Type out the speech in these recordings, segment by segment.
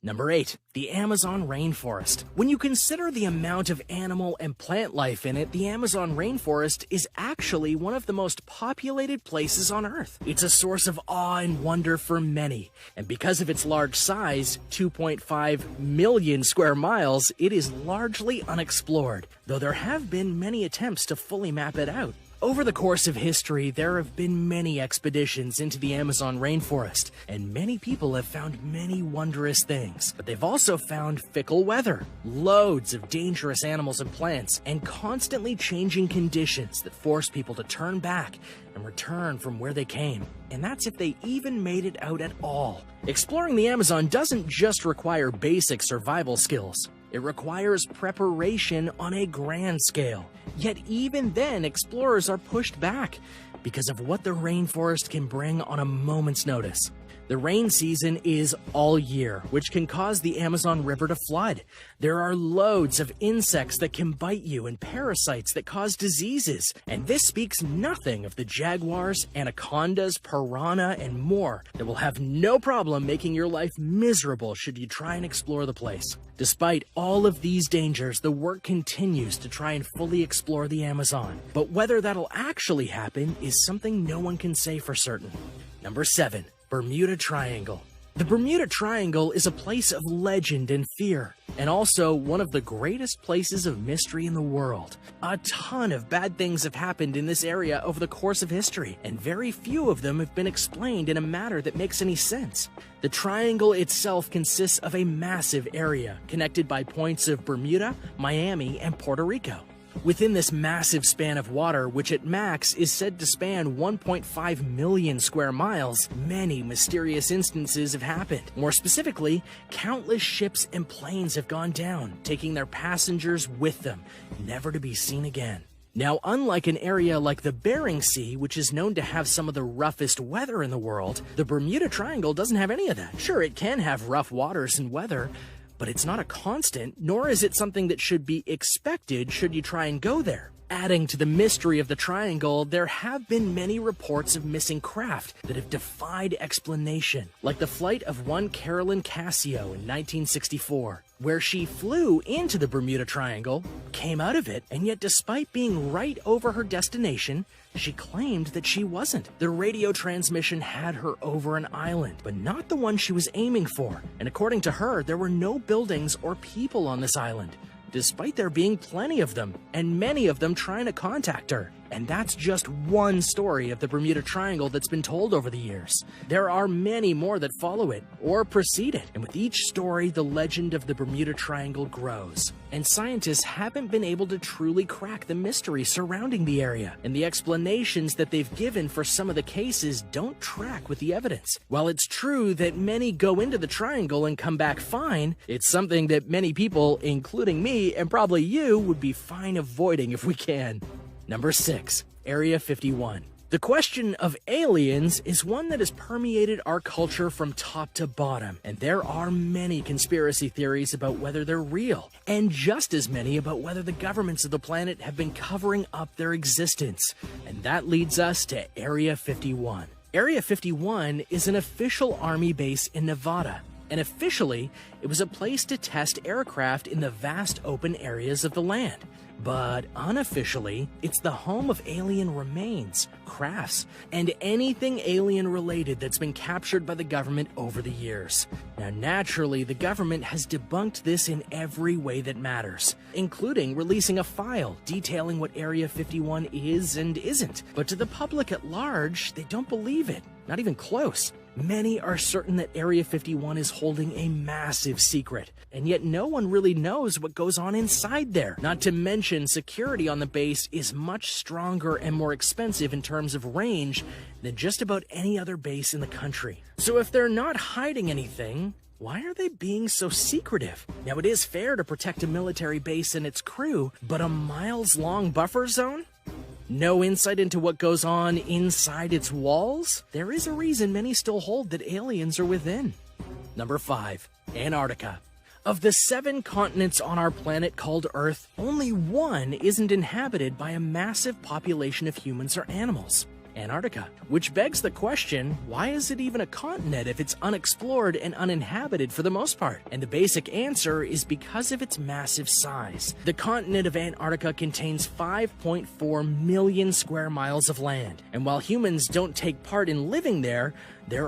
Number 8. The Amazon rainforest. When you consider the amount of animal and plant life in it, the Amazon rainforest is actually one of the most populated places on Earth. It's a source of awe and wonder for many, and because of its large size, 2.5 million square miles, it is largely unexplored, though there have been many attempts to fully map it out. Over the course of history, there have been many expeditions into the Amazon rainforest, and many people have found many wondrous things. But they've also found fickle weather, loads of dangerous animals and plants, and constantly changing conditions that force people to turn back and return from where they came. And that's if they even made it out at all. Exploring the Amazon doesn't just require basic survival skills. It requires preparation on a grand scale. Yet even then, explorers are pushed back because of what the rainforest can bring on a moment's notice. The rain season is all year, which can cause the Amazon River to flood. There are loads of insects that can bite you and parasites that cause diseases. And this speaks nothing of the jaguars, anacondas, piranha, and more that will have no problem making your life miserable should you try and explore the place. Despite all of these dangers, the work continues to try and fully explore the Amazon. But whether that'll actually happen is something no one can say for certain. Number 7. Bermuda Triangle. The Bermuda Triangle is a place of legend and fear, and also one of the greatest places of mystery in the world. A ton of bad things have happened in this area over the course of history, and very few of them have been explained in a manner that makes any sense. The triangle itself consists of a massive area connected by points of Bermuda, Miami, and Puerto Rico. Within this massive span of water, which at max is said to span 1.5 million square miles, many mysterious instances have happened. More specifically, countless ships and planes have gone down, taking their passengers with them, never to be seen again. Now, unlike an area like the Bering Sea, which is known to have some of the roughest weather in the world, the Bermuda Triangle doesn't have any of that. Sure, it can have rough waters and weather, but it's not a constant, nor is it something that should be expected should you try and go there. Adding to the mystery of the triangle, there have been many reports of missing craft that have defied explanation, like the flight of one Carolyn Cassio in 1964, where she flew into the Bermuda Triangle, came out of it, and yet despite being right over her destination, she claimed that she wasn't. The radio transmission had her over an island, but not the one she was aiming for. And according to her, there were no buildings or people on this island, despite there being plenty of them, and many of them trying to contact her. And that's just one story of the Bermuda Triangle that's been told over the years. There are many more that follow it, or precede it, and with each story, the legend of the Bermuda Triangle grows. And scientists haven't been able to truly crack the mystery surrounding the area, and the explanations that they've given for some of the cases don't track with the evidence. While it's true that many go into the triangle and come back fine, it's something that many people, including me and probably you, would be fine avoiding if we can. Number 6. Area 51. The question of aliens is one that has permeated our culture from top to bottom, and there are many conspiracy theories about whether they're real, and just as many about whether the governments of the planet have been covering up their existence. And that leads us to Area 51. Area 51 is an official army base in Nevada, and officially, it was a place to test aircraft in the vast open areas of the land. But unofficially, it's the home of alien remains, crafts, and anything alien-related that's been captured by the government over the years. Now, naturally, the government has debunked this in every way that matters, including releasing a file detailing what Area 51 is and isn't. But to the public at large, they don't believe it, not even close. Many are certain that Area 51 is holding a massive secret, and yet no one really knows what goes on inside there. Not to mention, security on the base is much stronger and more expensive in terms of range than just about any other base in the country. So if they're not hiding anything, why are they being so secretive? Now, it is fair to protect a military base and its crew, but a miles-long buffer zone? No insight into what goes on inside its walls? There is a reason many still hold that aliens are within. Number 5. Antarctica. Of the 7 continents on our planet called Earth, only one isn't inhabited by a massive population of humans or animals. Antarctica. Which begs the question, why is it even a continent if it's unexplored and uninhabited for the most part? And the basic answer is because of its massive size. The continent of Antarctica contains 5.4 million square miles of land, and while humans don't take part in living there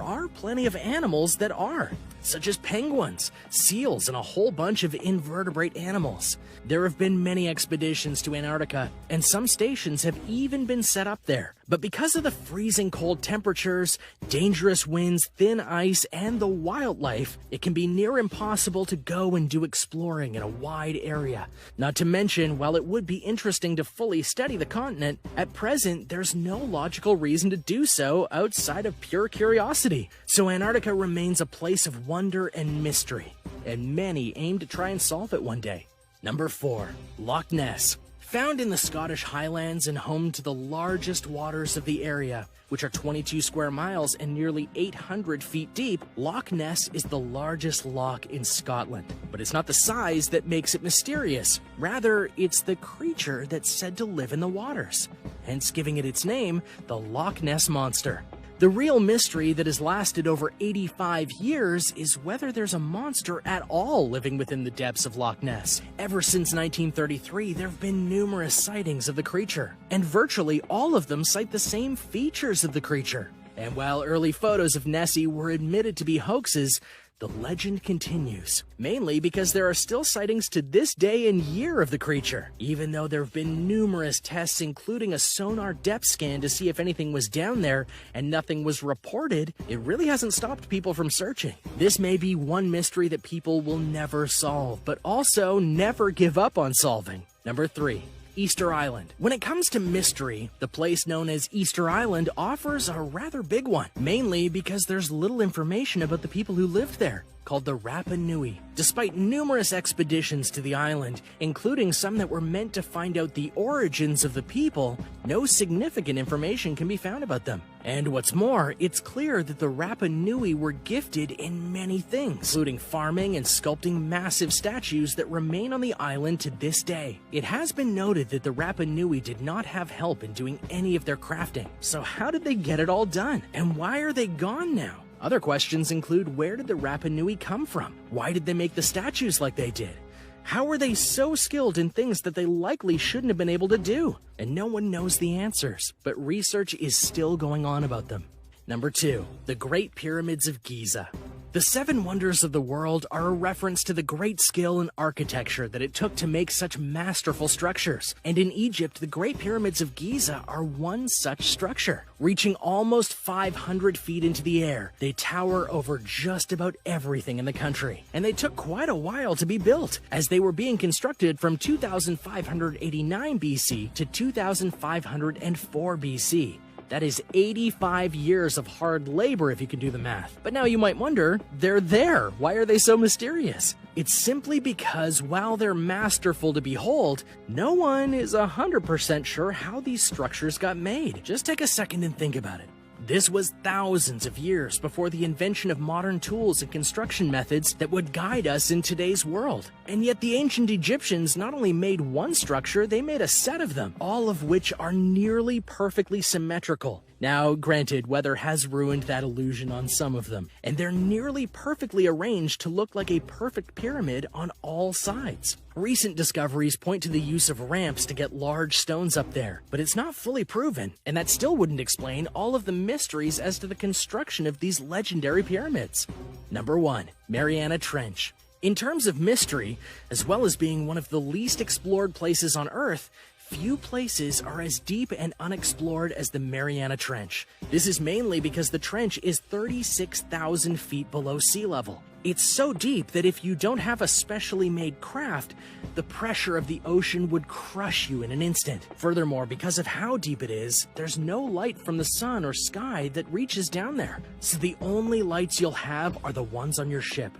are plenty of animals that are, such as penguins, seals, and a whole bunch of invertebrate animals. There have been many expeditions to Antarctica, and some stations have even been set up there. But because of the freezing cold temperatures, dangerous winds, thin ice, and the wildlife, it can be near impossible to go and do exploring in a wide area. Not to mention, while it would be interesting to fully study the continent, at present there's no logical reason to do so outside of pure curiosity. So Antarctica remains a place of wonder and mystery, and many aim to try and solve it one day. Number 4. Loch Ness. Found in the Scottish Highlands and home to the largest waters of the area, which are 22 square miles and nearly 800 feet deep, Loch Ness is the largest loch in Scotland. But it's not the size that makes it mysterious. Rather, it's the creature that's said to live in the waters, hence giving it its name, the Loch Ness Monster. The real mystery that has lasted over 85 years is whether there's a monster at all living within the depths of Loch Ness. Ever since 1933, there have been numerous sightings of the creature, and virtually all of them cite the same features of the creature. And while early photos of Nessie were admitted to be hoaxes, the legend continues, mainly because there are still sightings to this day and year of the creature. Even though there have been numerous tests, including a sonar depth scan to see if anything was down there, and nothing was reported, it really hasn't stopped people from searching. This may be one mystery that people will never solve, but also never give up on solving. Number 3. Easter Island. When it comes to mystery, the place known as Easter Island offers a rather big one, mainly because there's little information about the people who lived there, called the Rapa Nui. Despite numerous expeditions to the island, including some that were meant to find out the origins of the people, no significant information can be found about them. And what's more, it's clear that the Rapa Nui were gifted in many things, including farming and sculpting massive statues that remain on the island to this day. It has been noted that the Rapa Nui did not have help in doing any of their crafting. So how did they get it all done? And why are they gone now? Other questions include, where did the Rapa Nui come from? Why did they make the statues like they did? How were they so skilled in things that they likely shouldn't have been able to do? And no one knows the answers, but research is still going on about them. Number 2. The Great Pyramids of Giza. The 7 wonders of the world are a reference to the great skill and architecture that it took to make such masterful structures. And in Egypt, the Great Pyramids of Giza are one such structure. Reaching almost 500 feet into the air, they tower over just about everything in the country. And they took quite a while to be built, as they were being constructed from 2589 BC to 2504 BC. That is 85 years of hard labor if you can do the math. But now you might wonder, they're there. Why are they so mysterious? It's simply because while they're masterful to behold, no one is 100% sure how these structures got made. Just take a second and think about it. This was thousands of years before the invention of modern tools and construction methods that would guide us in today's world. And yet the ancient Egyptians not only made one structure, they made a set of them, all of which are nearly perfectly symmetrical. Now, granted, weather has ruined that illusion on some of them, and they're nearly perfectly arranged to look like a perfect pyramid on all sides. Recent discoveries point to the use of ramps to get large stones up there, but it's not fully proven, and that still wouldn't explain all of the mysteries as to the construction of these legendary pyramids. Number 1. Mariana Trench. In terms of mystery, as well as being one of the least explored places on Earth, few places are as deep and unexplored as the Mariana Trench. This is mainly because the trench is 36,000 feet below sea level. It's so deep that if you don't have a specially made craft, the pressure of the ocean would crush you in an instant. Furthermore, because of how deep it is, there's no light from the sun or sky that reaches down there. So the only lights you'll have are the ones on your ship.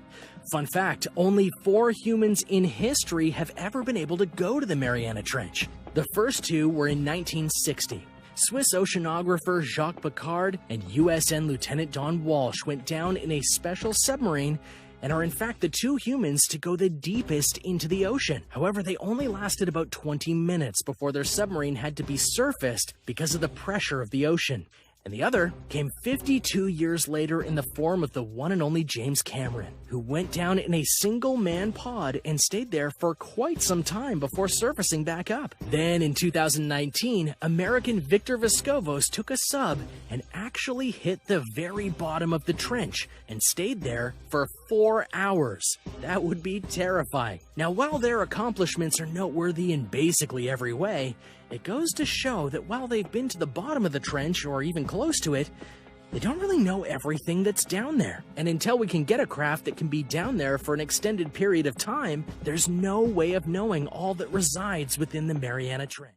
Fun fact, only 4 humans in history have ever been able to go to the Mariana Trench. The first 2 were in 1960. Swiss oceanographer Jacques Piccard and USN Lieutenant Don Walsh went down in a special submarine and are in fact the two humans to go the deepest into the ocean. However, they only lasted about 20 minutes before their submarine had to be surfaced because of the pressure of the ocean. And the other came 52 years later in the form of the one and only James Cameron, who went down in a single-man pod and stayed there for quite some time before surfacing back up. Then in 2019, American Victor Vescovos took a sub and actually hit the very bottom of the trench and stayed there for 4 hours. That would be terrifying. Now, while their accomplishments are noteworthy in basically every way, it goes to show that while they've been to the bottom of the trench, or even close to it, they don't really know everything that's down there. And until we can get a craft that can be down there for an extended period of time, there's no way of knowing all that resides within the Mariana Trench.